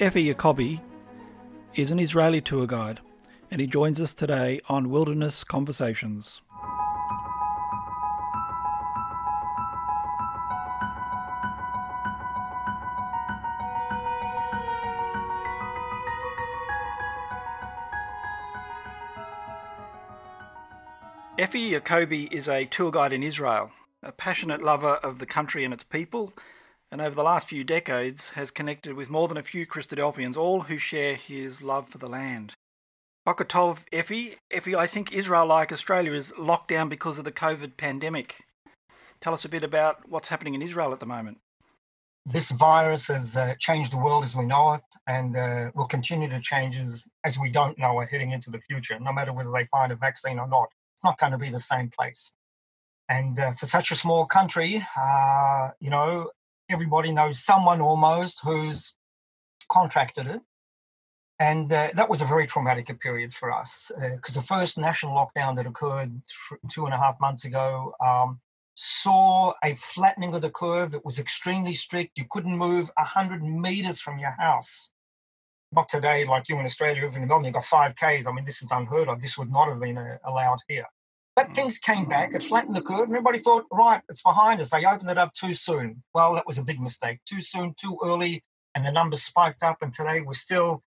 Effi Yaacobi is an Israeli tour guide, and he joins us today on Wilderness Conversations. Effi Yaacobi is a tour guide in Israel, a passionate lover of the country and its people, and over the last few decades has connected with more than a few Christadelphians, all who share his love for the land. Boker Tov, Effi. Effi, I think Israel, like Australia, is locked down because of the COVID pandemic. Tell us a bit about what's happening in Israel at the moment. This virus has changed the world as we know it, and will continue to change as we don't know it heading into the future. No matter whether they find a vaccine or not, it's not going to be the same place. And for such a small country, everybody knows someone almost who's contracted it. And that was a very traumatic period for us because the first national lockdown that occurred 2.5 months ago saw a flattening of the curve. It was extremely strict. You couldn't move 100 meters from your house. Not today, like you in Australia, even in Melbourne, you've got 5Ks. I mean, this is unheard of. This would not have been allowed here. But things came back, it flattened the curve, and everybody thought, right, it's behind us. They opened it up too soon. Well, that was a big mistake. Too soon, too early, and the numbers spiked up, and today we're still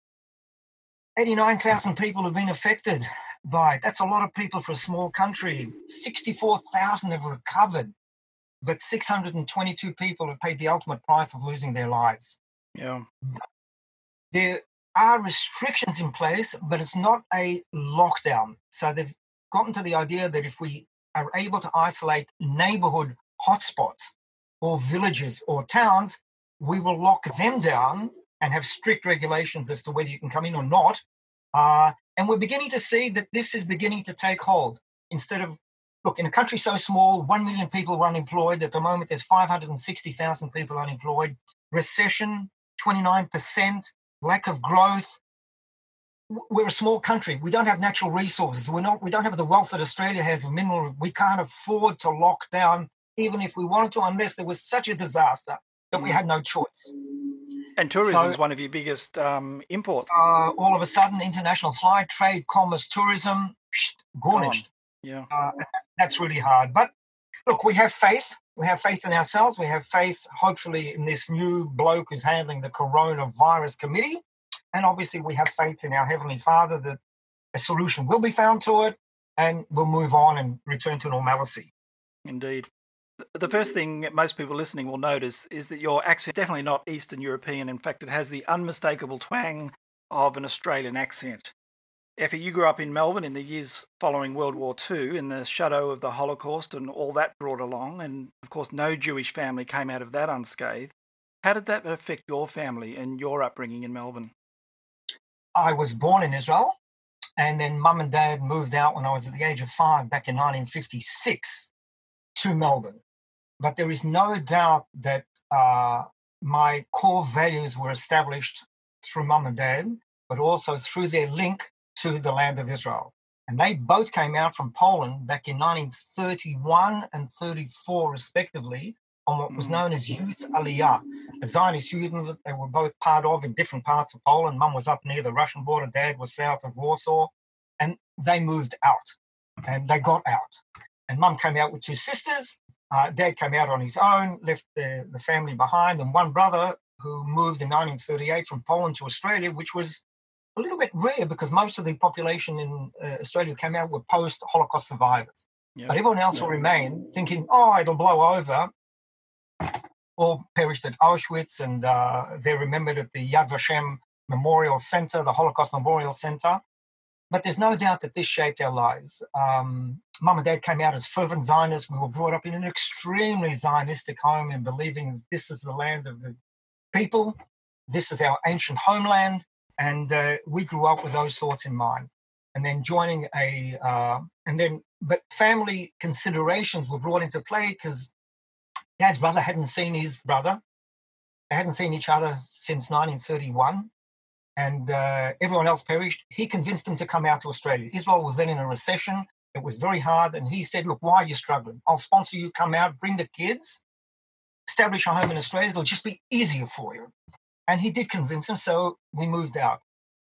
89,000 people have been affected by it. That's a lot of people for a small country. 64,000 have recovered, but 622 people have paid the ultimate price of losing their lives. Yeah. There are restrictions in place, but it's not a lockdown. So they've gotten to the idea that if we are able to isolate neighborhood hotspots or villages or towns, we will lock them down and have strict regulations as to whether you can come in or not. And we're beginning to see that this is beginning to take hold. Instead of, look, in a country so small, 1 million people were unemployed. At the moment, there's 560,000 people unemployed. Recession, 29%, lack of growth. We're a small country. We don't have natural resources. We don't have the wealth that Australia has of mineral. We can't afford to lock down, even if we wanted to, unless there was such a disaster that we had no choice. And tourism is one of your biggest imports. All of a sudden, international flight, trade, commerce, tourism, garnished. Yeah. That's really hard. But look, we have faith. We have faith in ourselves. We have faith, hopefully, in this new bloke who's handling the coronavirus committee. And obviously, we have faith in our Heavenly Father that a solution will be found to it and we'll move on and return to normalcy. Indeed. The first thing most people listening will notice is that your accent is definitely not Eastern European. In fact, it has the unmistakable twang of an Australian accent. Effi, you grew up in Melbourne in the years following World War II in the shadow of the Holocaust and all that brought along. And, of course, no Jewish family came out of that unscathed. How did that affect your family and your upbringing in Melbourne? I was born in Israel, and then Mum and Dad moved out when I was at the age of 5 back in 1956 to Melbourne. But there is no doubt that my core values were established through Mum and Dad, but also through their link to the land of Israel. And they both came out from Poland back in 1931 and 34, respectively, on what was known as Youth Aliyah, a Zionist youth movement they were both part of in different parts of Poland. Mum was up near the Russian border, Dad was south of Warsaw, and they moved out, and they got out. And Mum came out with 2 sisters. Dad came out on his own, left the family behind, and one brother who moved in 1938 from Poland to Australia, which was a little bit rare because most of the population in Australia came out were post-Holocaust survivors. Yep. But everyone else will remain thinking, it'll blow over. All perished at Auschwitz, and they're remembered at the Yad Vashem Memorial Center, the Holocaust Memorial Center. But there's no doubt that this shaped our lives. Mum and Dad came out as fervent Zionists. We were brought up in an extremely Zionistic home and believing this is the land of the people. This is our ancient homeland. And we grew up with those thoughts in mind. And then joining but family considerations were brought into play because Dad's brother hadn't seen his brother. They hadn't seen each other since 1931, and everyone else perished. He convinced them to come out to Australia. Israel was then in a recession. It was very hard, and he said, look, why are you struggling? I'll sponsor you, come out, bring the kids, establish a home in Australia. It'll just be easier for you. And he did convince them, so we moved out.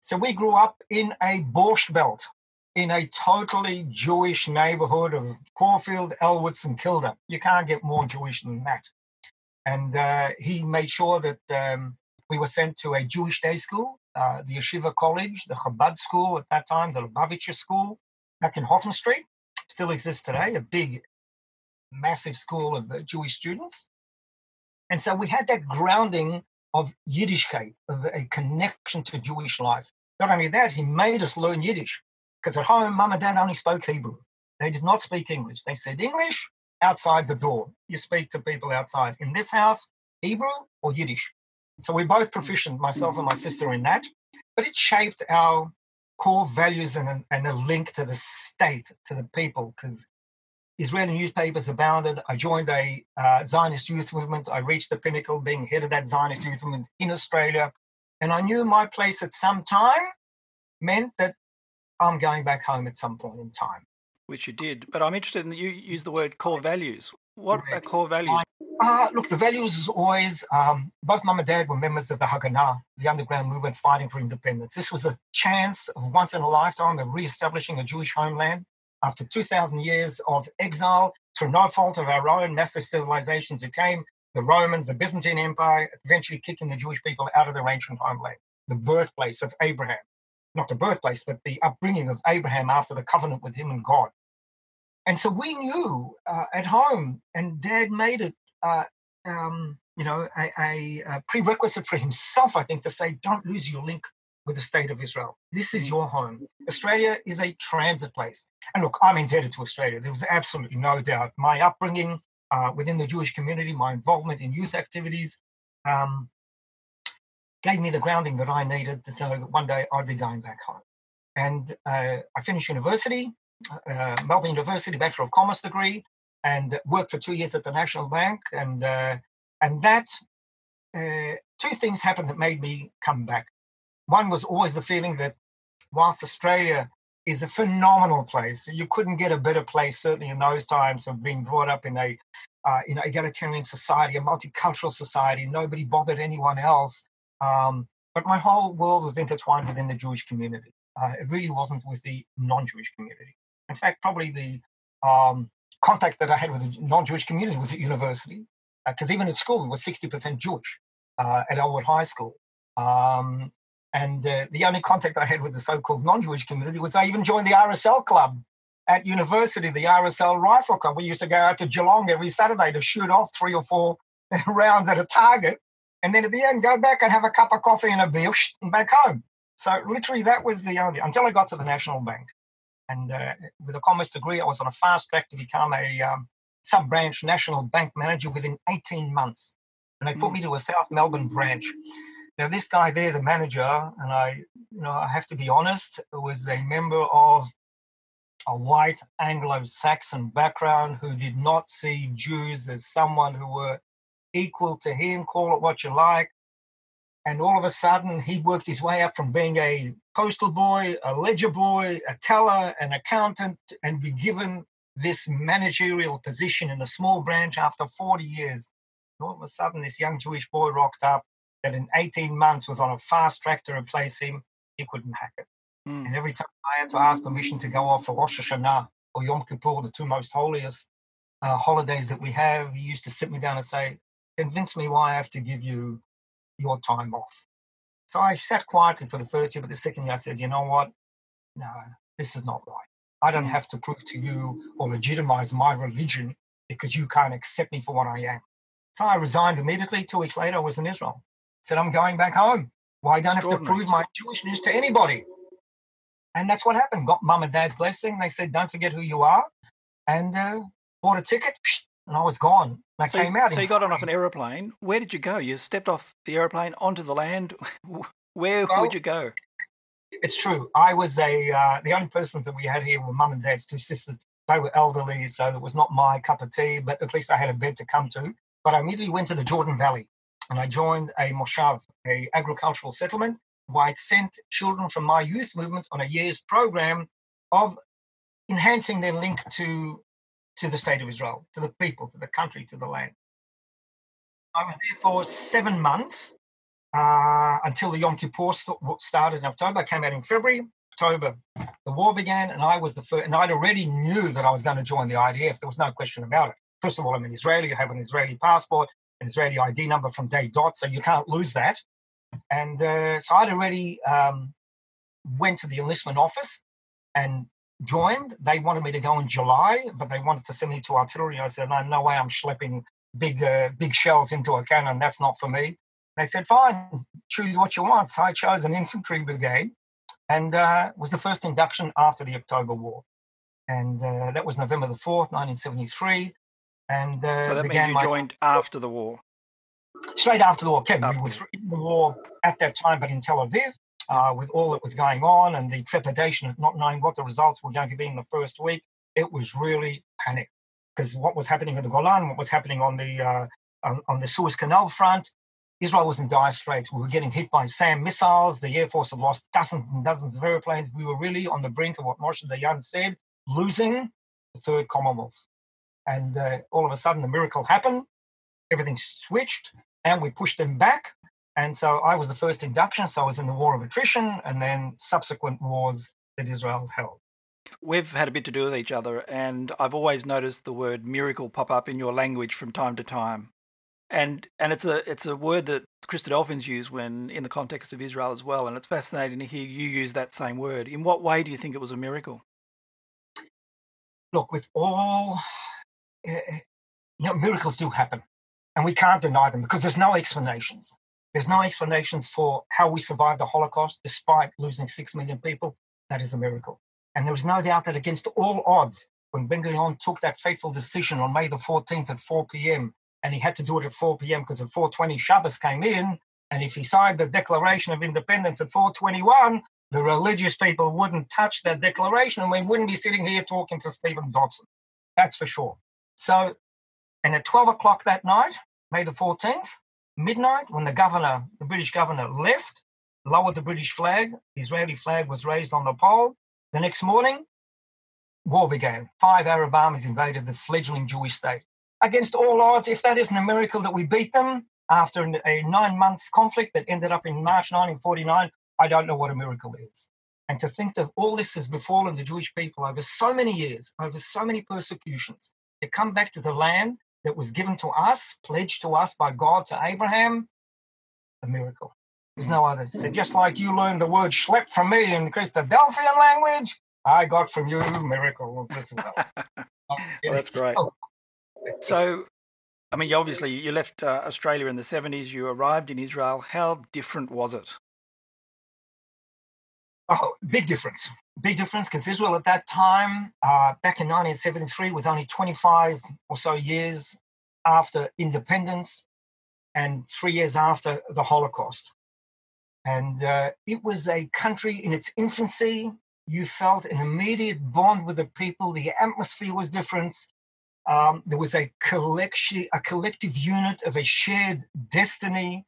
So we grew up in a Borscht Belt, in a totally Jewish neighborhood of Caulfield, Elwitz, and Kilda. You can't get more Jewish than that. And he made sure that we were sent to a Jewish day school, the Yeshiva College, the Chabad school at that time, the Lubavitcher school, back in Hotham Street. Still exists today, a big, massive school of Jewish students. And so we had that grounding of Yiddishkeit, of a connection to Jewish life. Not only that, he made us learn Yiddish, because at home, Mum and Dad only spoke Hebrew. They did not speak English. They said English outside the door. You speak to people outside. In this house, Hebrew or Yiddish. So we're both proficient, myself and my sister, in that. But it shaped our core values and a link to the state, to the people, because Israeli newspapers abounded. I joined a Zionist youth movement. I reached the pinnacle, being head of that Zionist youth movement in Australia. And I knew my place at some time meant that I'm going back home at some point in time. Which you did. But I'm interested in, you use the word core values. What Correct. are core values? Look, the values is always, both Mum and Dad were members of the Haganah, the underground movement fighting for independence. This was a chance of once in a lifetime of re-establishing a Jewish homeland after 2,000 years of exile through no fault of our own, massive civilizations who came, the Romans, the Byzantine Empire, eventually kicking the Jewish people out of their ancient homeland, the birthplace of Abraham. Not the birthplace, but the upbringing of Abraham after the covenant with him and God. And so we knew at home, and Dad made it, a prerequisite for himself, I think, to say, don't lose your link with the state of Israel. This is your home. Australia is a transit place. And look, I'm indebted to Australia. There was absolutely no doubt. My upbringing within the Jewish community, my involvement in youth activities, gave me the grounding that I needed to know that one day I'd be going back home. And I finished university, Melbourne University, Bachelor of Commerce degree, and worked for 2 years at the National Bank. And that, two things happened that made me come back. One was always the feeling that whilst Australia is a phenomenal place, you couldn't get a better place, certainly in those times of being brought up in a egalitarian society, a multicultural society. Nobody bothered anyone else. But my whole world was intertwined within the Jewish community. It really wasn't with the non-Jewish community. In fact, probably the contact that I had with the non-Jewish community was at university, because even at school, we were 60% Jewish at Elwood High School. And the only contact that I had with the so-called non-Jewish community was I even joined the RSL club at university, the RSL Rifle Club. We used to go out to Geelong every Saturday to shoot off 3 or 4 rounds at a target, and then at the end, go back and have a cup of coffee and a beer and back home. So literally that was the only, until I got to the National Bank. And with a commerce degree, I was on a fast track to become a sub-branch national bank manager within 18 months. And they put me to a South Melbourne branch. Now, this guy there, the manager, and I have to be honest, was a member of a white Anglo-Saxon background who did not see Jews as someone who were equal to him, call it what you like. And all of a sudden, he worked his way up from being a postal boy, a ledger boy, a teller, an accountant, and be given this managerial position in a small branch after 40 years. And all of a sudden, this young Jewish boy rocked up that in 18 months was on a fast track to replace him. He couldn't hack it. And every time I had to ask permission to go off for Rosh Hashanah or Yom Kippur, the two most holiest holidays that we have, he used to sit me down and say, convince me why I have to give you your time off. So I sat quietly for the first year, but the second year I said, you know what? No, this is not right. I don't have to prove to you or legitimize my religion because you can't accept me for what I am. So I resigned immediately. 2 weeks later, I was in Israel. Said, I'm going back home. Well, I don't have to prove my Jewishness to anybody. And that's what happened. Got Mum and Dad's blessing. They said, don't forget who you are. And bought a ticket, and I was gone. And I came out. So you got on off an aeroplane. Where did you go? You stepped off the aeroplane onto the land. Where would you go? It's true. I was the only persons that we had here were Mum and Dad's two sisters. They were elderly, so it was not my cup of tea, but at least I had a bed to come to. but I immediately went to the Jordan Valley and I joined a moshav, a agricultural settlement, where I'd sent children from my youth movement on a year's program of enhancing their link to the state of Israel, to the people, to the country, to the land. I was there for 7 months until the Yom Kippur started in October. I came out in February. October, the war began, and I was the first, and I'd already knew that I was going to join the IDF. There was no question about it. First of all, I'm an Israeli. I have an Israeli passport, an Israeli ID number from day dot, so you can't lose that. And so I'd already went to the enlistment office and joined. They wanted me to go in July, but they wanted to send me to artillery. I said, no way, I'm schlepping big shells into a cannon. That's not for me. They said, fine, choose what you want. So I chose an infantry brigade and was the first induction after the October War. And that was November the 4th, 1973. And so that means you joined after the war? Straight after the war. Okay, we were in the war at that time, but in Tel Aviv, with all that was going on and the trepidation of not knowing what the results were going to be in the first week, it was really panic. Because what was happening at the Golan, what was happening on the Suez Canal front, Israel was in dire straits. We were getting hit by SAM missiles. The Air Force had lost dozens and dozens of airplanes. We were really on the brink of what Moshe Dayan said, losing the third Commonwealth. And all of a sudden, the miracle happened. Everything switched, and we pushed them back. And so I was the first induction. So I was in the war of attrition, and then subsequent wars that Israel held. We've had a bit to do with each other, and I've always noticed the word miracle pop up in your language from time to time. And it's a word that Christadelphians use when in the context of Israel as well. And it's fascinating to hear you use that same word. In what way do you think it was a miracle? Look, with all, miracles do happen, and we can't deny them because there's no explanations. There's no explanations for how we survived the Holocaust despite losing 6 million people. That is a miracle. And there is no doubt that against all odds, when Ben-Gurion took that fateful decision on May the 14th at 4 p.m., and he had to do it at 4 p.m. because at 4:20 Shabbos came in, and if he signed the Declaration of Independence at 4:21, the religious people wouldn't touch that declaration, and we wouldn't be sitting here talking to Stephen Dodson. That's for sure. So, and at 12 o'clock that night, May the 14th, midnight, when the British governor left, lowered the British flag, the Israeli flag was raised on the pole. The next morning, war began. 5 Arab armies invaded the fledgling Jewish state. Against all odds, if that isn't a miracle that we beat them after a 9 months conflict that ended up in March 1949, I don't know what a miracle is. And to think that all this has befallen the Jewish people over so many years, over so many persecutions, to come back to the land that was given to us, pledged to us by God to Abraham, a miracle. There's no other. So just like you learned the word schlepp from me in the Christadelphian language, I got from you miracles as well. Well, that's great. So, I mean, obviously you left Australia in the 70s, you arrived in Israel. How different was it? Oh, big difference. Big difference, because Israel at that time, back in 1973, was only 25 or so years after independence and 3 years after the Holocaust. And it was a country in its infancy. You felt an immediate bond with the people. The atmosphere was different. There was a collective unit of a shared destiny.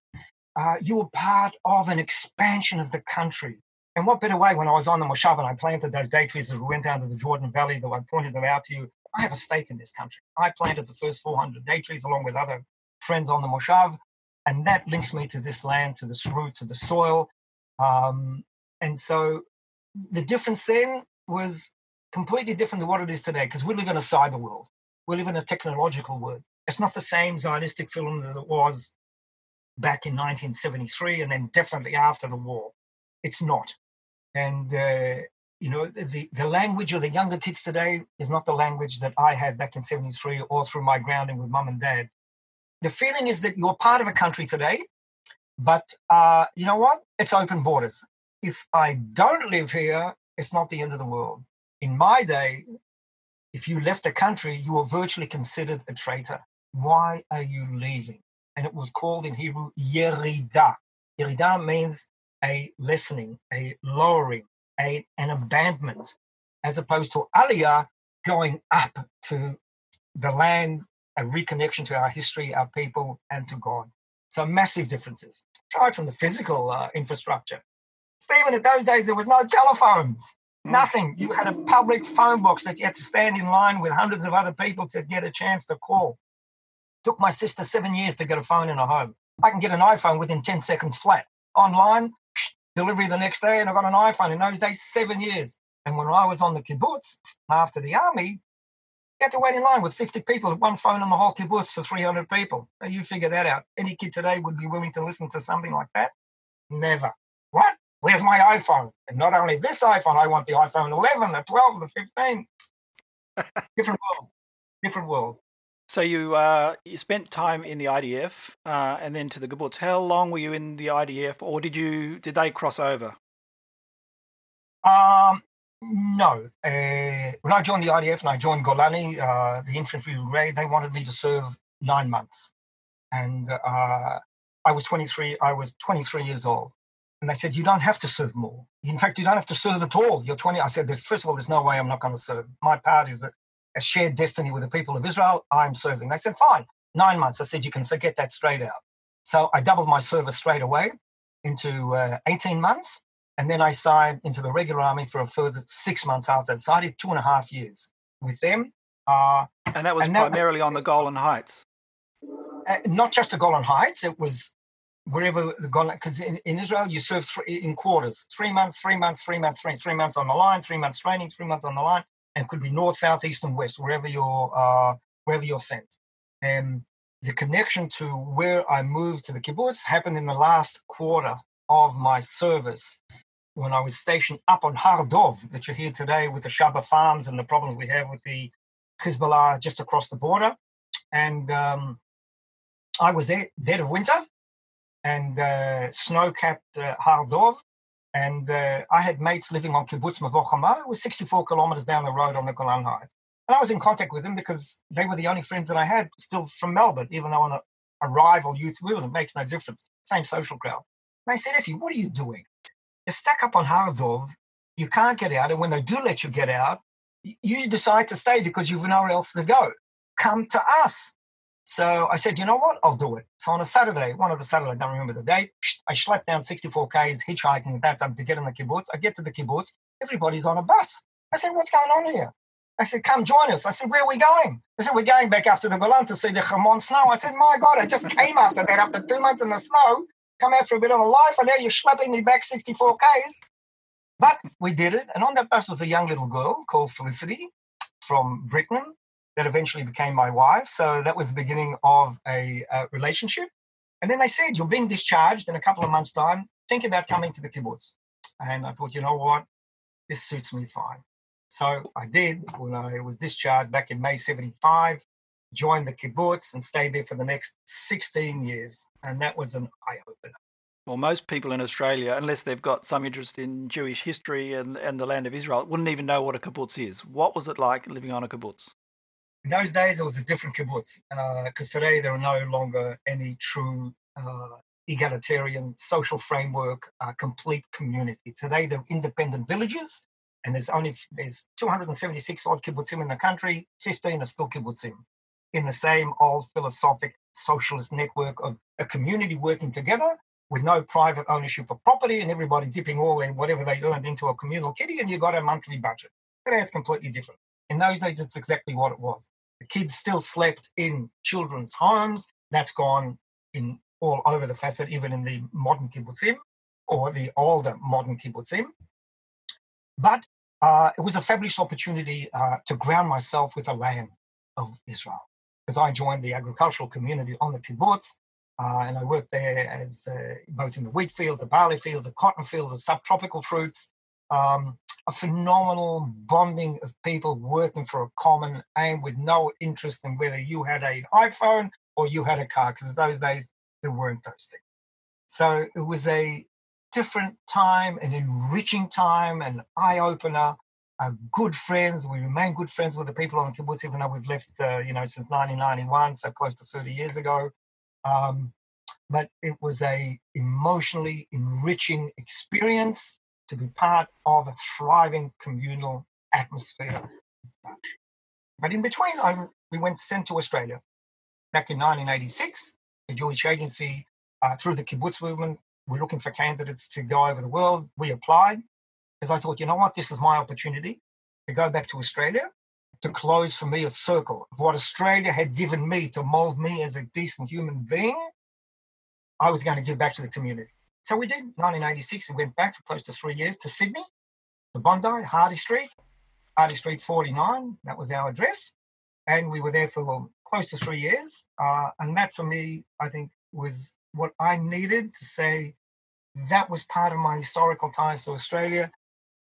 You were part of an expansion of the country. And what better way when I was on the Moshav and I planted those date trees as we went down to the Jordan Valley that I pointed them out to you. I have a stake in this country. I planted the first 400 date trees along with other friends on the Moshav. And that links me to this land, to this root, to the soil. And so the difference then was completely different than what it is today, because we live in a cyber world. We live in a technological world. It's not the same Zionistic film that it was back in 1973 and then definitely after the war. It's not. And, the language of the younger kids today is not the language that I had back in 73 or through my grounding with mum and dad. The feeling is that you're part of a country today, but you know what? It's open borders. If I don't live here, it's not the end of the world. In my day, if you left a country, you were virtually considered a traitor. Why are you leaving? And it was called in Hebrew, yerida. Yerida means a lessening, a lowering, an abandonment, as opposed to Aliyah, going up to the land a reconnection to our history, our people, and to God. So massive differences. Tried from the physical infrastructure. Stephen, in those days, there was no telephones, nothing. You had a public phone box that you had to stand in line with hundreds of other people to get a chance to call. Took my sister 7 years to get a phone in her home. I can get an iPhone within 10 seconds flat. Online, delivery the next day, and I got an iPhone. In those days, 7 years. And when I was on the kibbutz after the army, you had to wait in line with 50 people, one phone on the whole kibbutz for 300 people. Now you figure that out. Any kid today would be willing to listen to something like that? Never. What? Where's my iPhone? And not only this iPhone, I want the iPhone 11, the 12, the 15. Different world. Different world. So you spent time in the IDF and then to the kibbutz. How long were you in the IDF, or did they cross over? No. When I joined the IDF and I joined Golani, the infantry brigade, they wanted me to serve 9 months. And I was 23. I was 23 years old. And they said, you don't have to serve more. In fact, you don't have to serve at all. You're 20. I said, first of all, there's no way I'm not going to serve. My part is a shared destiny with the people of Israel. I'm serving. They said, fine, 9 months. I said, you can forget that straight out. So I doubled my service straight away into 18 months. And then I signed into the regular army for a further 6 months after that. So I did 2.5 years with them. And that was primarily on the Golan Heights? Not just the Golan Heights. It was wherever the Golan, because in Israel, you serve in quarters, 3 months, 3 months, 3 months, 3 months on the line, 3 months training, 3 months on the line, and it could be north, south, east, and west, wherever you're sent. And the connection to where I moved to the kibbutz happened in the last quarter of my service, when I was stationed up on Har Dov, that you hear today with the Shaba farms and the problems we have with the Hezbollah just across the border. And I was there, dead of winter, and snow-capped Har Dov. And I had mates living on Kibbutz Mavor Chama. It was 64 kilometers down the road on the Golan Heights. And I was in contact with them because they were the only friends that I had still from Melbourne, even though on a rival youth movement, it makes no difference. Same social crowd. And they said, Effie, what are you doing? You're stuck up on Har Dov. You can't get out. And when they do let you get out, you decide to stay because you've nowhere else to go. Come to us. So I said, you know what? I'll do it. So on a Saturday, one of the Saturdays, I don't remember the date, I schlepped down 64 Ks hitchhiking at that time to get in the kibbutz. I get to the kibbutz. Everybody's on a bus. I said, what's going on here? I said, come join us. I said, where are we going? They said, we're going back after the Golan to see the Hamon snow. I said, my God, I just came after that, after 2 months in the snow, come out for a bit of a life, and now you're schlepping me back 64 Ks. But we did it. And on that bus was a young little girl called Felicity from Britain that eventually became my wife. So that was the beginning of a relationship. And then they said, you're being discharged in a couple of months' time. Think about coming to the kibbutz. And I thought, you know what? This suits me fine. So I did. When I was discharged back in May 75, joined the kibbutz and stayed there for the next 16 years. And that was an eye-opener. Well, most people in Australia, unless they've got some interest in Jewish history and the land of Israel, wouldn't even know what a kibbutz is. What was it like living on a kibbutz? In those days, it was a different kibbutz, because today there are no longer any true egalitarian social framework, complete community. Today, they're independent villages, and there's 276 odd kibbutzim in the country. 15 are still kibbutzim in the same old philosophic socialist network of a community working together with no private ownership of property and everybody dipping all their whatever they earned into a communal kitty, and you got a monthly budget. Today, it's completely different. In those days, it's exactly what it was. The kids still slept in children's homes. That's gone in all over the facet, even in the modern kibbutzim or the older modern kibbutzim. But it was a fabulous opportunity to ground myself with the land of Israel, because I joined the agricultural community on the kibbutz, and I worked there as both in the wheat fields, the barley fields, the cotton fields, the subtropical fruits. A phenomenal bonding of people working for a common aim with no interest in whether you had an iPhone or you had a car, because in those days, there weren't those things. So it was a different time, an enriching time, an eye-opener, good friends. We remain good friends with the people on the kibbutz, even though we've left, since 1991, so close to 30 years ago. But it was a emotionally enriching experience to be part of a thriving communal atmosphere. But in between, we went sent to Australia. back in 1986, the Jewish Agency, through the kibbutz movement, we're looking for candidates to go over the world. We applied because I thought, you know what, this is my opportunity to go back to Australia, to close for me a circle of what Australia had given me to mold me as a decent human being. I was going to give back to the community. So we did. 1986, we went back for close to 3 years to Sydney, to Bondi, Hardy Street 49. That was our address. And we were there for close to 3 years. And that for me, I think, was what I needed to say that was part of my historical ties to Australia.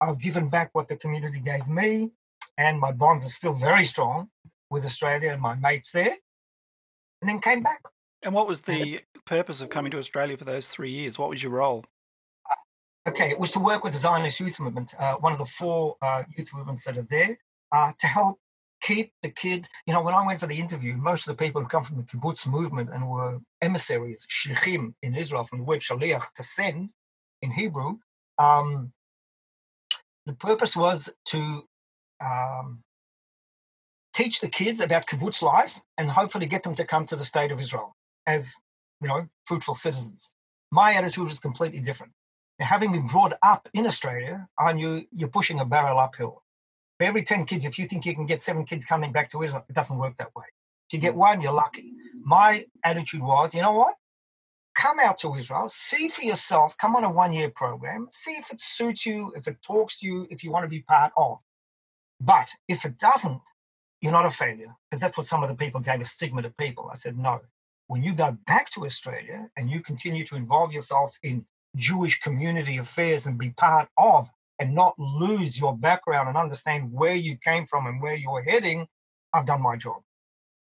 I've given back what the community gave me, and my bonds are still very strong with Australia and my mates there. And then came back. And what was the purpose of coming to Australia for those 3 years? What was your role? Okay, it was to work with the Zionist Youth Movement, one of the 4 youth movements that are there, to help keep the kids. You know, when I went for the interview, most of the people who come from the kibbutz movement and were emissaries, shlichim in Israel, from the word shaliach, to send in Hebrew, the purpose was to teach the kids about kibbutz life and hopefully get them to come to the state of Israel as, you know, fruitful citizens. My attitude was completely different. Now, having been brought up in Australia, I knew you're pushing a barrel uphill. For every 10 kids, if you think you can get 7 kids coming back to Israel, it doesn't work that way. If you get 1, you're lucky. My attitude was, you know what? Come out to Israel, see for yourself, come on a 1-year program, see if it suits you, if it talks to you, if you want to be part of. But if it doesn't, you're not a failure, because that's what some of the people gave a stigma to people. I said, no. When you go back to Australia and you continue to involve yourself in Jewish community affairs and be part of, and not lose your background and understand where you came from and where you're heading, I've done my job.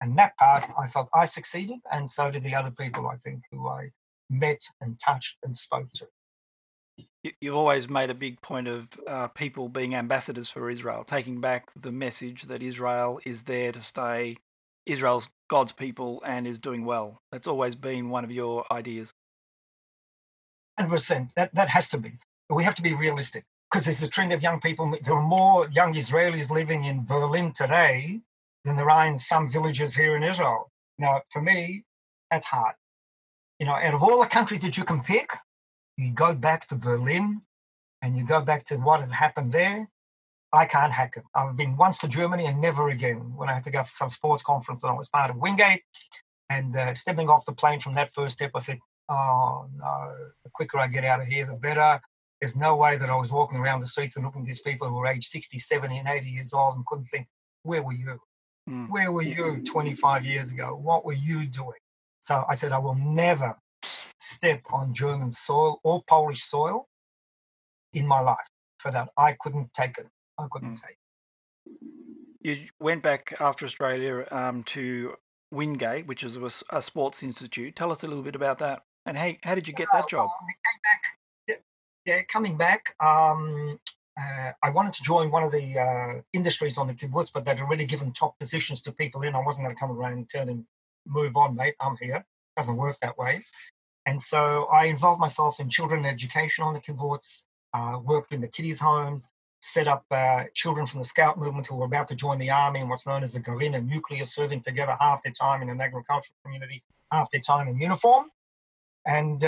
And that part, I felt I succeeded, and so did the other people, I think, who I met and touched and spoke to. You've always made a big point of people being ambassadors for Israel, taking back the message that Israel is there to stay, Israel's God's people and is doing well. That's always been one of your ideas. 100%. That has to be. But we have to be realistic, because there's a trend of young people. There are more young Israelis living in Berlin today than there are in some villages here in Israel. Now, for me, that's hard. You know, out of all the countries that you can pick, you go back to Berlin and you go back to what had happened there. I can't hack it. I've been once to Germany and never again, when I had to go for some sports conference and I was part of Wingate. And stepping off the plane from that first step, I said, oh, no, the quicker I get out of here, the better. There's no way that I was walking around the streets and looking at these people who were aged 60, 70 and 80 years old and couldn't think, where were you? Where were you 25 years ago? What were you doing? So I said, I will never step on German soil or Polish soil in my life. For that, I couldn't take it. I couldn't take it. You went back after Australia to Wingate, which is a sports institute. Tell us a little bit about that. And how did you get that job? Coming back, I wanted to join one of the industries on the kibbutz, but they'd already given top positions to people in. I wasn't going to come around and turn and move on, mate. I'm here. It doesn't work that way. And so I involved myself in children education on the kibbutz, worked in the kiddies' homes, set up children from the scout movement who were about to join the army in what's known as the Garina nuclear, serving together half their time in an agricultural community, half their time in uniform. And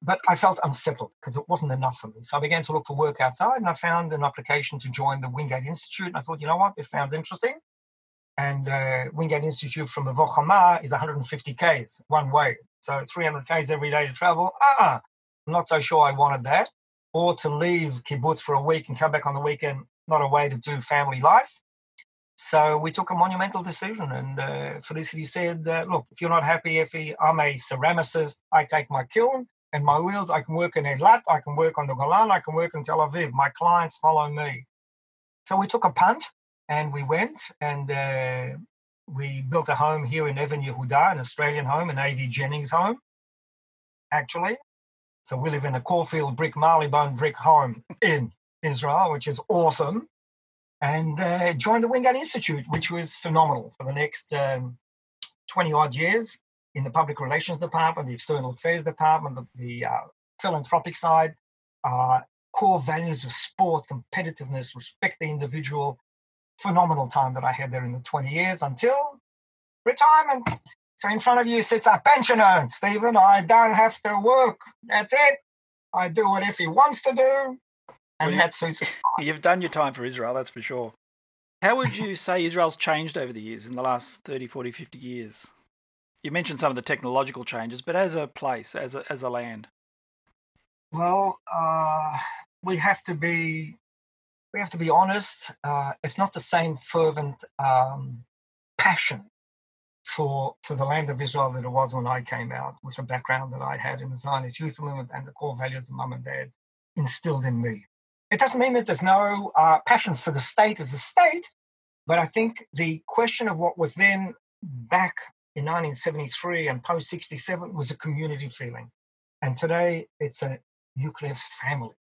but I felt unsettled because it wasn't enough for me. So I began to look for work outside, and I found an application to join the Wingate Institute. And I thought, you know what, this sounds interesting. And Wingate Institute from Avoch Hama is 150 Ks one way. So 300 Ks every day to travel. I'm not so sure I wanted that. Or to leave kibbutz for a week and come back on the weekend, not a way to do family life. So we took a monumental decision, and Felicity said, look, if you're not happy, Effi, I'm a ceramicist. I take my kiln and my wheels. I can work in Eilat, I can work on the Golan, I can work in Tel Aviv. My clients follow me. So we took a punt, and we went, and we built a home here in Evan Yehuda, an Australian home, an A.V. Jennings home, actually. So we live in a Caulfield brick, Marleybone brick home in Israel, which is awesome. And joined the Wingate Institute, which was phenomenal for the next 20-odd years in the public relations department, the external affairs department, the philanthropic side, core values of sport, competitiveness, respect the individual. Phenomenal time that I had there in the 20 years until retirement. So in front of you sits a pensioner, Stephen. I don't have to work. That's it. I do what Effi wants to do, and that suits me. You've done your time for Israel, that's for sure. How would you say Israel's changed over the years, in the last 30, 40, 50 years? You mentioned some of the technological changes, but as a place, as a land? Well, we have to be honest. It's not the same fervent passion for the land of Israel that it was when I came out, with the background that I had in the Zionist youth movement and the core values of mum and dad instilled in me. It doesn't mean that there's no passion for the state as a state, but I think the question of what was then back in 1973 and post-67 was a community feeling. And today it's a nuclear family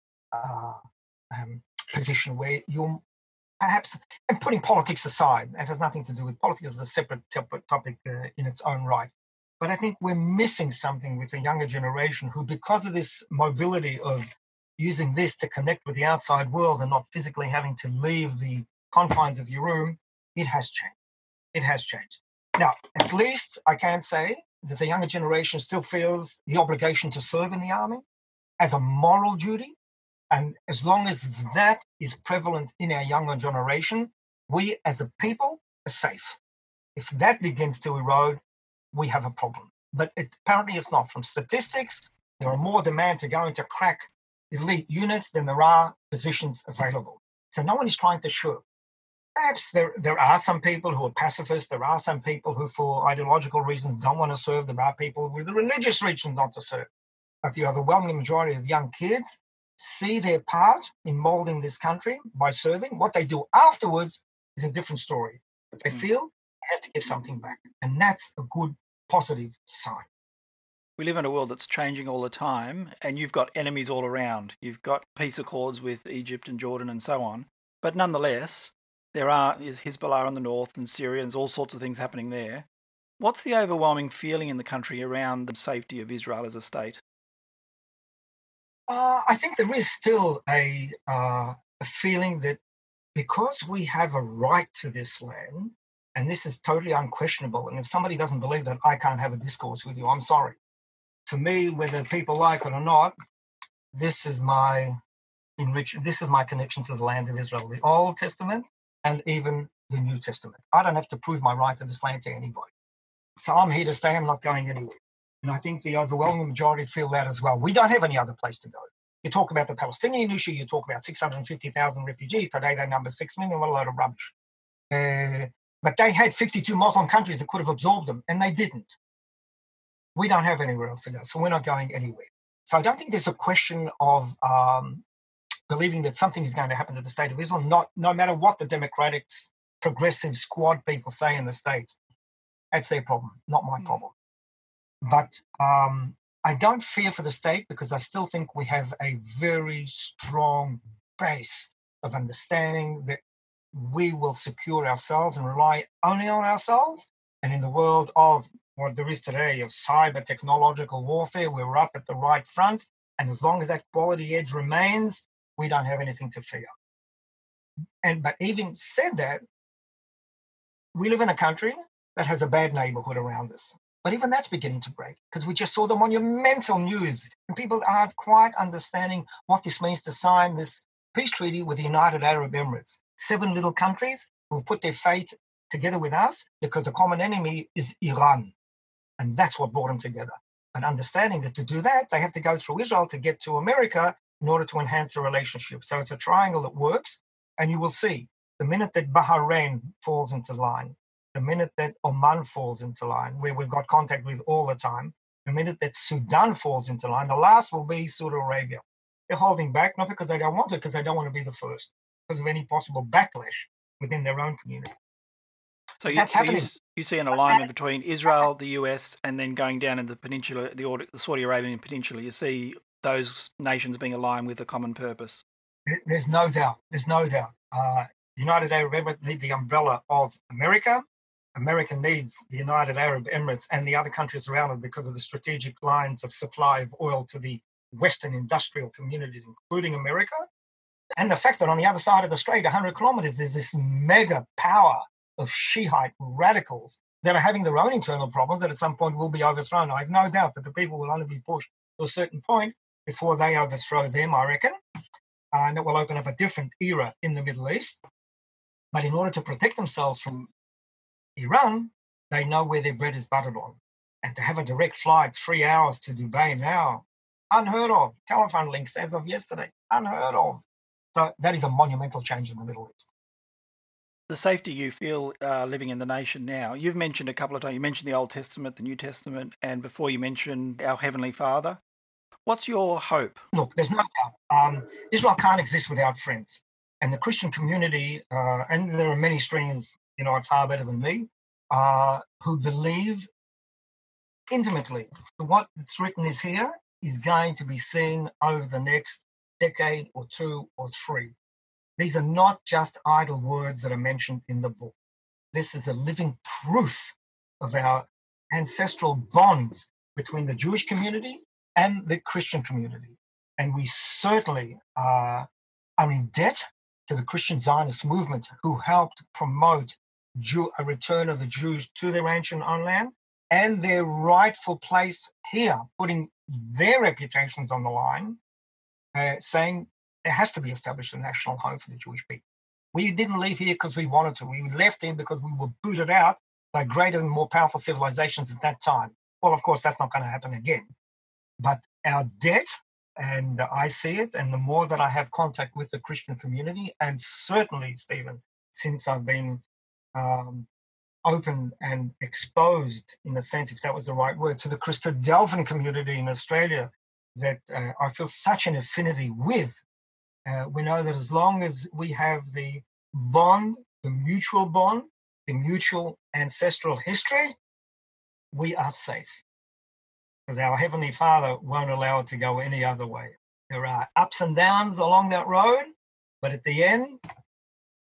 position where you're perhaps, and putting politics aside, it has nothing to do with politics, is a separate topic in its own right. But I think we're missing something with the younger generation who, because of this mobility of using this to connect with the outside world and not physically having to leave the confines of your room, it has changed. It has changed. Now, at least I can say that the younger generation still feels the obligation to serve in the army as a moral duty. And as long as that is prevalent in our younger generation, we as a people are safe. If that begins to erode, we have a problem. But apparently it's not. From statistics, there are more demand to go into crack elite units than there are positions available. So no one is trying to shirk. Perhaps there are some people who are pacifists. There are some people who, for ideological reasons, don't want to serve. There are people with the religious reasons not to serve. But the overwhelming majority of young kids see their part in molding this country by serving. What they do afterwards is a different story. But they feel they have to give something back. And that's a good, positive sign. We live in a world that's changing all the time, and you've got enemies all around. You've got peace accords with Egypt and Jordan and so on. But nonetheless, there is Hezbollah in the north and Syria, and there's all sorts of things happening there. What's the overwhelming feeling in the country around the safety of Israel as a state? I think there is still a feeling that because we have a right to this land, and this is totally unquestionable, and if somebody doesn't believe that, I can't have a discourse with you, I'm sorry. For me, whether people like it or not, this is my connection to the land of Israel, the Old Testament and even the New Testament. I don't have to prove my right to this land to anybody. So I'm here to stay, I'm not going anywhere. And I think the overwhelming majority feel that as well. We don't have any other place to go. You talk about the Palestinian issue, you talk about 650,000 refugees. Today they number 6 million, what a load of rubbish. But they had 52 Muslim countries that could have absorbed them, and they didn't. We don't have anywhere else to go, so we're not going anywhere. So I don't think there's a question of believing that something is going to happen to the state of Israel, no matter what the democratic, progressive squad people say in the States. That's their problem, not my problem. But I don't fear for the state because I still think we have a very strong base of understanding that we will secure ourselves and rely only on ourselves. And in the world of what there is today of cyber technological warfare, we're up at the right front. And as long as that quality edge remains, we don't have anything to fear. But even said that, we live in a country that has a bad neighborhood around us. But even that's beginning to break because we just saw the monumental news and people aren't quite understanding what this means to sign this peace treaty with the United Arab Emirates. 7 little countries who've put their fate together with us because the common enemy is Iran. And that's what brought them together. And understanding that to do that, they have to go through Israel to get to America in order to enhance the relationship. So it's a triangle that works. And you will see the minute that Bahrain falls into line, the minute that Oman falls into line, where we've got contact with all the time, the minute that Sudan falls into line, the last will be Saudi Arabia. They're holding back, not because they don't want it, because they don't want to be the first, because of any possible backlash within their own community. So you see an alignment between Israel, the US, and then going down in the peninsula, the Saudi Arabian Peninsula. You see those nations being aligned with a common purpose. There's no doubt. There's no doubt. United Arab Emirates need the umbrella of America. America needs the United Arab Emirates and the other countries around it because of the strategic lines of supply of oil to the Western industrial communities, including America. And the fact that on the other side of the strait, 100 kilometers, there's this mega power of Shiite radicals that are having their own internal problems that at some point will be overthrown. I have no doubt that the people will only be pushed to a certain point before they overthrow them, I reckon. And that will open up a different era in the Middle East. But in order to protect themselves from Iran, they know where their bread is buttered on. And to have a direct flight 3 hours to Dubai now, unheard of. Telephone links as of yesterday, unheard of. So that is a monumental change in the Middle East. The safety you feel living in the nation now, you've mentioned a couple of times, you mentioned the Old Testament, the New Testament, and before you mentioned our Heavenly Father. What's your hope? Look, there's no doubt. Israel can't exist without friends. And the Christian community, and there are many streams, far better than me, who believe intimately that what's written is here is going to be seen over the next decade or 2 or 3. These are not just idle words that are mentioned in the book. This is a living proof of our ancestral bonds between the Jewish community and the Christian community. And we certainly are in debt to the Christian Zionist movement, who helped promote a return of the Jews to their ancient homeland and their rightful place here, putting their reputations on the line, saying there has to be established a national home for the Jewish people. We didn't leave here because we wanted to. We left here because we were booted out by greater and more powerful civilizations at that time. Well, of course, that's not going to happen again. But our debt, and I see it, and the more that I have contact with the Christian community, and certainly, Stephen, since I've been open and exposed, in a sense, if that was the right word, to the Christadelphian community in Australia, that I feel such an affinity with. We know that as long as we have the bond, the mutual ancestral history, we are safe. Because our Heavenly Father won't allow it to go any other way. There are ups and downs along that road, but at the end,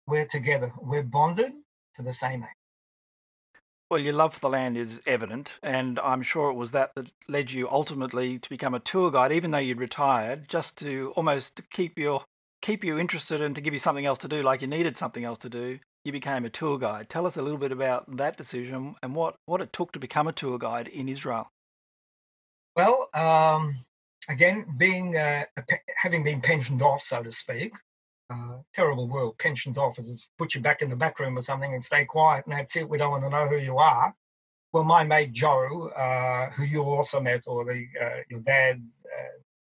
we're together. We're bonded to the same aim. Well, your love for the land is evident, and I'm sure it was that led you ultimately to become a tour guide, even though you'd retired, just to almost keep you interested and to give you something else to do, like you needed something else to do. You became a tour guide. Tell us a little bit about that decision and what it took to become a tour guide in Israel. Well, again, having been pensioned off, so to speak, terrible word, pensioned off, is put you back in the back room or something and stay quiet, and that's it. We don't want to know who you are. Well, my mate Joe, who you also met, or your dad's,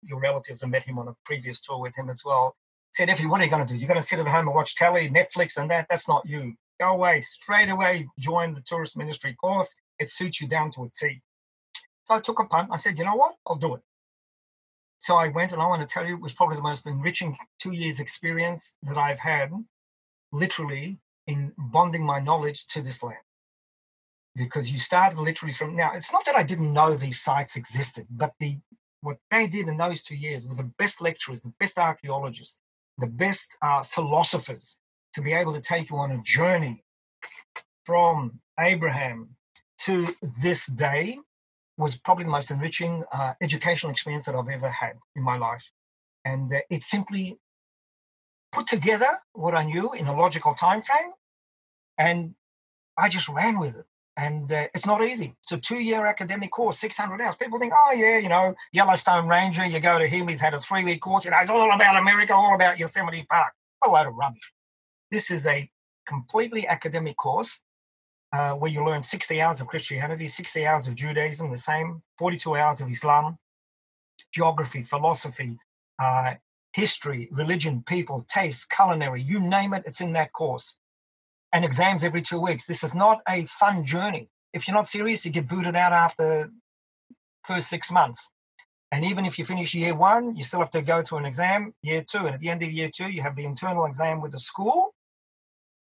your relatives have met him on a previous tour with him as well, said, Effie, what are you going to do? You're going to sit at home and watch telly, Netflix, and that's not you. Go away, straight away, join the tourist ministry course. It suits you down to a T. So I took a punt. I said, you know what? I'll do it. So I went, and I want to tell you, it was probably the most enriching 2 years experience that I've had, literally, in bonding my knowledge to this land. Because you started literally from, now, it's not that I didn't know these sites existed, but what they did in those 2 years were the best lecturers, the best archaeologists, the best philosophers, to be able to take you on a journey from Abraham to this day, was probably the most enriching educational experience that I've ever had in my life. And it simply put together what I knew in a logical time frame, and I just ran with it. And it's not easy. It's a 2-year academic course, 600 hours. People think, oh, yeah, Yellowstone Ranger, you go to him, he's had a 3-week course. It's all about America, all about Yosemite Park. A load of rubbish. This is a completely academic course where you learn 60 hours of Christianity, 60 hours of Judaism, the same, 42 hours of Islam, geography, philosophy, history, religion, people, taste, culinary, you name it, it's in that course. And exams every 2 weeks. This is not a fun journey. If you're not serious, you get booted out after first 6 months. And even if you finish year 1, you still have to go to an exam, year 2. And at the end of year 2, you have the internal exam with the school.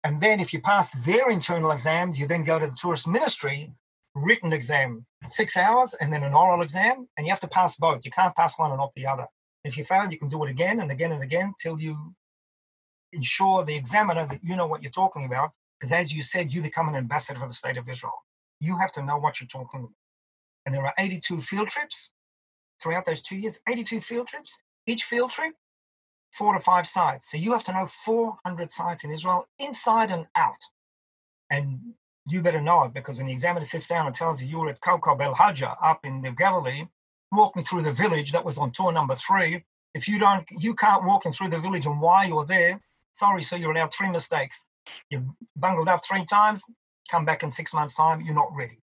And then if you pass their internal exams, you then go to the tourist ministry, written exam, 6 hours, and then an oral exam. And you have to pass both. You can't pass one and not the other. If you fail, you can do it again and again and again till you ensure the examiner that you know what you're talking about. Because as you said, you become an ambassador for the state of Israel. You have to know what you're talking about. And there are 82 field trips throughout those 2 years, 82 field trips. Each field trip, 4 to 5 sites. So you have to know 400 sites in Israel, inside and out. And you better know it, because when the examiner sits down and tells you were at Kawkab El Hajjah up in the Galilee, walk me through the village, that was on tour number 3. If you can't walk in through the village and why you're there, sorry, so you're allowed 3 mistakes. You've bungled up 3 times, come back in 6 months' time, you're not ready.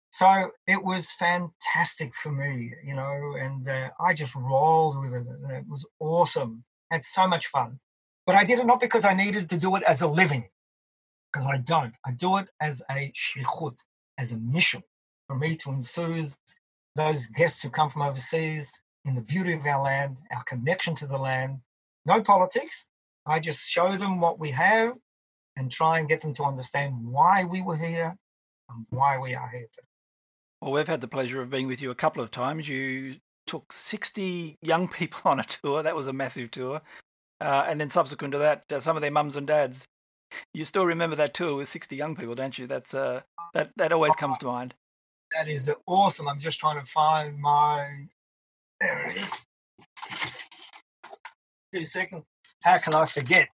So it was fantastic for me, and I just rolled with it, and it was awesome. Had so much fun. But I did it not because I needed to do it as a living, because I don't. I do it as a shlichut, as a mission, for me to enthuse those guests who come from overseas in the beauty of our land, our connection to the land. No politics. I just show them what we have and try and get them to understand why we were here and why we are here today. Well, we've had the pleasure of being with you a couple of times. You took 60 young people on a tour. That was a massive tour. And then subsequent to that, some of their mums and dads. You still remember that tour with 60 young people, don't you? That's that always comes to mind. That is awesome. I'm just trying to find my... There it is. 2 seconds. How can I forget?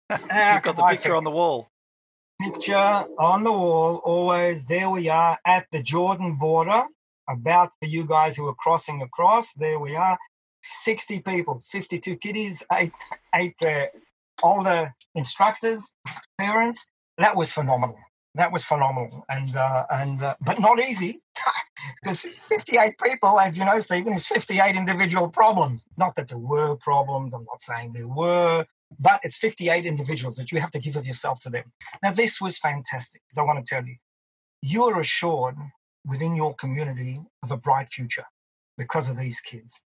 You've got the picture on the wall. Picture on the wall, always. There we are at the Jordan border, about for you guys who are crossing across. There we are. 60 people, 52 kiddies, eight older instructors, parents. That was phenomenal. And but not easy, because 58 people, as you know, Stephen, is 58 individual problems. Not that there were problems. I'm not saying there were. But it's 58 individuals that you have to give of yourself to them. Now, this was fantastic, because I want to tell you, you are assured within your community of a bright future because of these kids.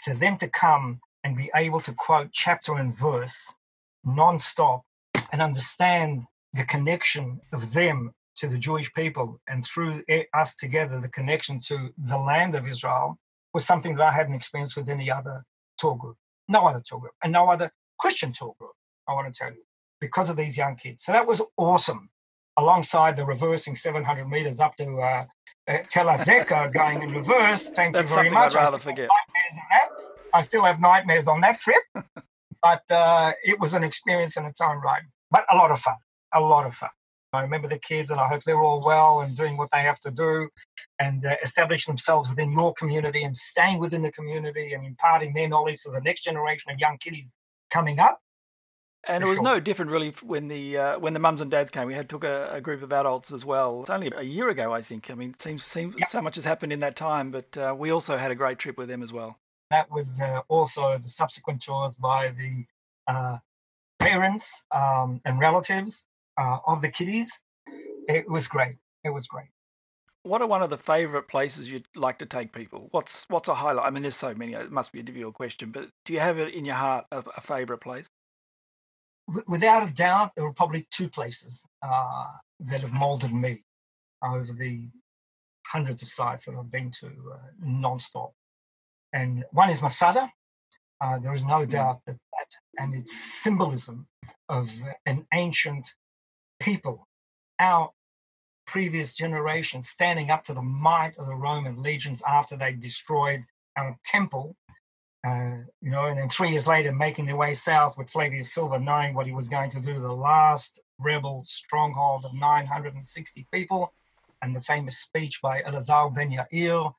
For them to come and be able to quote chapter and verse non-stop and understand the connection of them to the Jewish people, and through us together, the connection to the land of Israel, was something that I hadn't experienced with any other tour group. No other tour group, and no other Christian tour group, I want to tell you, because of these young kids. So that was awesome, alongside the reversing 700 meters up to Tel Azeka going in reverse. Thank you very much. I'd rather forget. I still have nightmares on that trip, but it was an experience in its own right. But a lot of fun. I remember the kids, and I hope they're all well and doing what they have to do, and establishing themselves within your community and staying within the community and imparting their knowledge to the next generation of young kiddies coming up. And it was no different really when the mums and dads came. We took a group of adults as well. It's only a year ago, I think. I mean, it seems so much has happened in that time, but we also had a great trip with them as well. That was also the subsequent tours by the parents and relatives of the kiddies. It was great. What are one of the favourite places you'd like to take people? What's a highlight? I mean, there's so many. It must be a difficult question, but do you have it in your heart a favourite place? Without a doubt, there were probably 2 places that have moulded me over the hundreds of sites that I've been to non-stop. And one is Masada. There is no doubt that and its symbolism of an ancient people, our previous generation, standing up to the might of the Roman legions after they destroyed our temple, and then 3 years later making their way south with Flavius Silva, knowing what he was going to do to the last rebel stronghold of 960 people, and the famous speech by Elazar ben Yair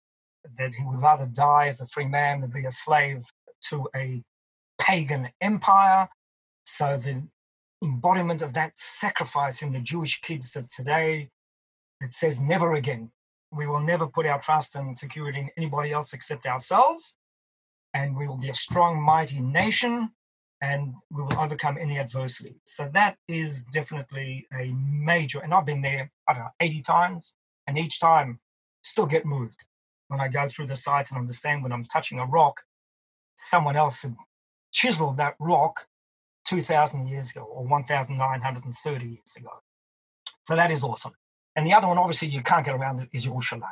that he would rather die as a free man than be a slave to a pagan empire. So the embodiment of that sacrifice in the Jewish kids of today that says never again. We will never put our trust and security in anybody else except ourselves, and we will be a strong, mighty nation, and we will overcome any adversity. So that is definitely a major, and I've been there, 80 times, and each time still get moved when I go through the sites and understand when I'm touching a rock, someone else had chiseled that rock 2,000 years ago or 1,930 years ago. So that is awesome. And the other one, obviously, you can't get around it, is Jerusalem.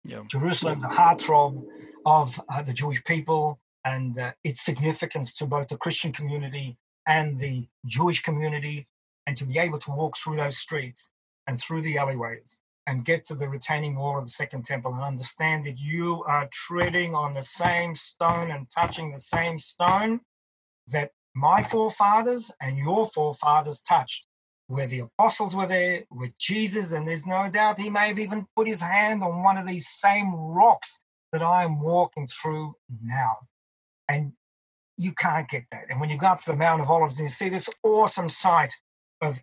Yeah. Jerusalem, the heartthrob of the Jewish people, and its significance to both the Christian community and the Jewish community, and to be able to walk through those streets and through the alleyways and get to the retaining wall of the Second Temple and understand that you are treading on the same stone and touching the same stone that my forefathers and your forefathers touched where the apostles were there, with Jesus, and there's no doubt he may have even put his hand on one of these same rocks that I am walking through now. And you can't get that. And when you go up to the Mount of Olives and you see this awesome sight of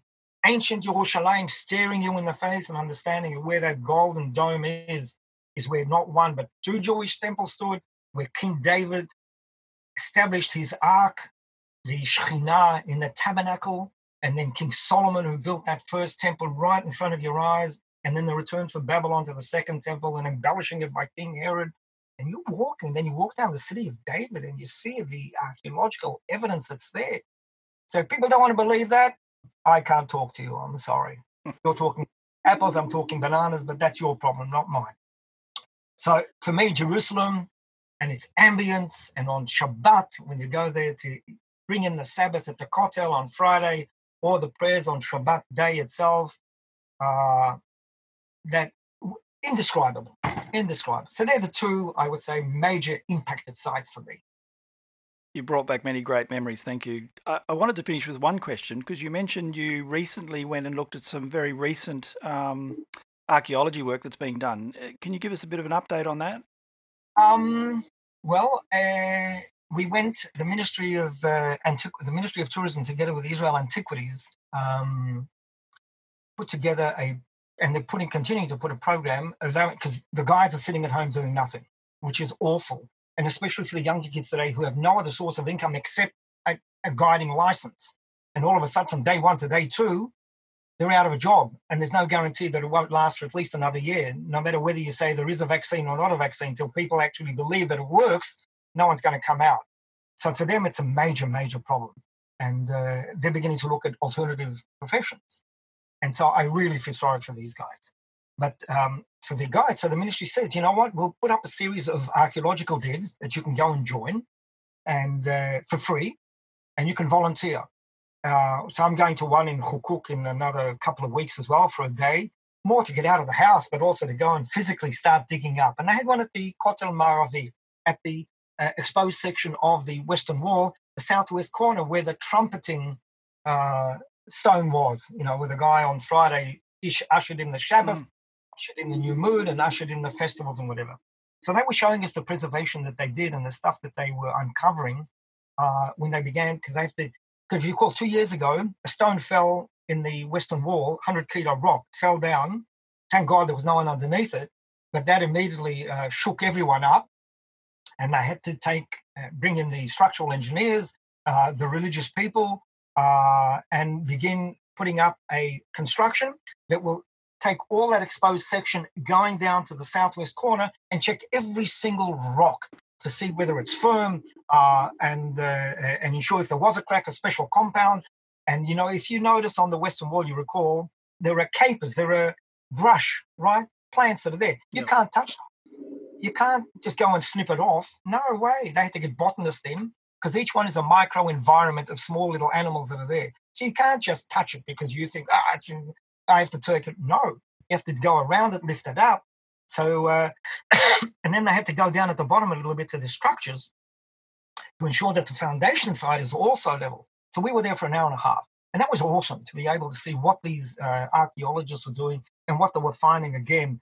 ancient Jerusalem staring you in the face, and understanding where that golden dome is where not one but two Jewish temples stood, where King David established his ark, the Shekhinah in the tabernacle, and then King Solomon, who built that first temple right in front of your eyes, and then the return from Babylon to the second temple and embellishing it by King Herod. And you walk, and then you walk down the city of David and you see the archaeological evidence that's there. So if people don't want to believe that, I can't talk to you. I'm sorry. You're talking apples, I'm talking bananas, but that's your problem, not mine. So for me, Jerusalem and its ambience, and on Shabbat, when you go there to bring in the Sabbath at the Kotel on Friday, or the prayers on Shabbat day itself, that indescribable. So they're the two, I would say, major impacted sites for me. You brought back many great memories. Thank you. I wanted to finish with one question, because you mentioned you recently went and looked at some very recent archaeology work that's being done. Can you give us a bit of an update on that? We went, the Ministry of Tourism, together with Israel Antiquities, put together and they're continuing to put a program, because the guys are sitting at home doing nothing, which is awful. And especially for the younger kids today who have no other source of income except a guiding license. And all of a sudden, from day one to day two, they're out of a job. And there's no guarantee that it won't last for at least another year. No matter whether you say there is a vaccine or not a vaccine, until people actually believe that it works, no one's going to come out. So for them, it's a major, major problem. And they're beginning to look at alternative professions. And so I really feel sorry for these guys. But for the guides, so the ministry says, you know what, we'll put up a series of archaeological digs that you can go and join, and for free, and you can volunteer. So I'm going to one in Hukuk in another couple of weeks as well for a day, more to get out of the house, but also to go and physically start digging up. And I had one at the Kotel Maravi, at the exposed section of the Western Wall, the southwest corner, where the trumpeting stone was, where the guy on Friday ushered in the Shabbat, ushered in the new moon, and ushered in the festivals and whatever. So they were showing us the preservation that they did and the stuff that they were uncovering when they began, because if you recall, 2 years ago, a stone fell in the Western Wall, 100-kilo rock, fell down. Thank God there was no one underneath it, but that immediately shook everyone up, and they had to bring in the structural engineers, the religious people, and begin putting up a construction that will take all that exposed section going down to the southwest corner and check every single rock to see whether it's firm, and ensure if there was a crack, a special compound. And, if you notice on the Western Wall, you recall, there are capers, there are brush, right? Plants that are there. You can't touch those. You can't just go and snip it off. No way. They have to get botanists in, because each one is a micro environment of small little animals that are there. So you can't just touch it because you think, I have to take it. No, you have to go around it, lift it up. So, and then they had to go down at the bottom a little bit to the structures to ensure that the foundation side is also level. So we were there for an hour and a half. And that was awesome to be able to see what these archaeologists were doing and what they were finding again.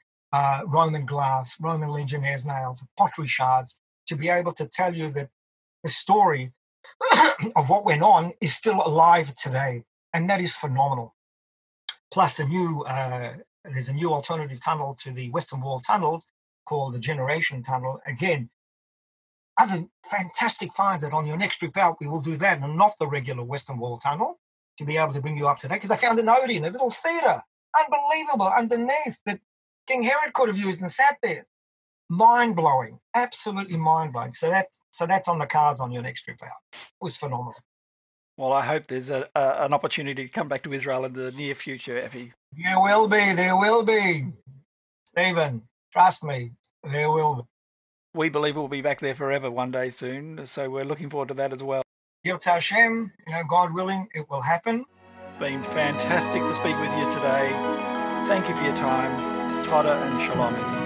Roman glass, Roman legionnaires' nails, pottery shards, to be able to tell you that the story of what went on is still alive today. And that is phenomenal. Plus there's a new alternative tunnel to the Western Wall tunnels called the Generation Tunnel. Again, other fantastic finds that on your next trip out, we will do that, and not the regular Western Wall tunnel, to be able to bring you up to date. Because I found an Odeon, a little theatre, unbelievable, underneath, that King Herod could have used and sat there. Mind-blowing, absolutely mind-blowing. So that's on the cards on your next trip out. It was phenomenal. Well, I hope there's an opportunity to come back to Israel in the near future, Effi. There will be. Stephen, trust me, there will be. We believe we'll be back there forever one day soon, so we're looking forward to that as well. Yirtzeh Hashem, God willing, it will happen. Been fantastic to speak with you today. Thank you for your time. Toda and shalom, Effi.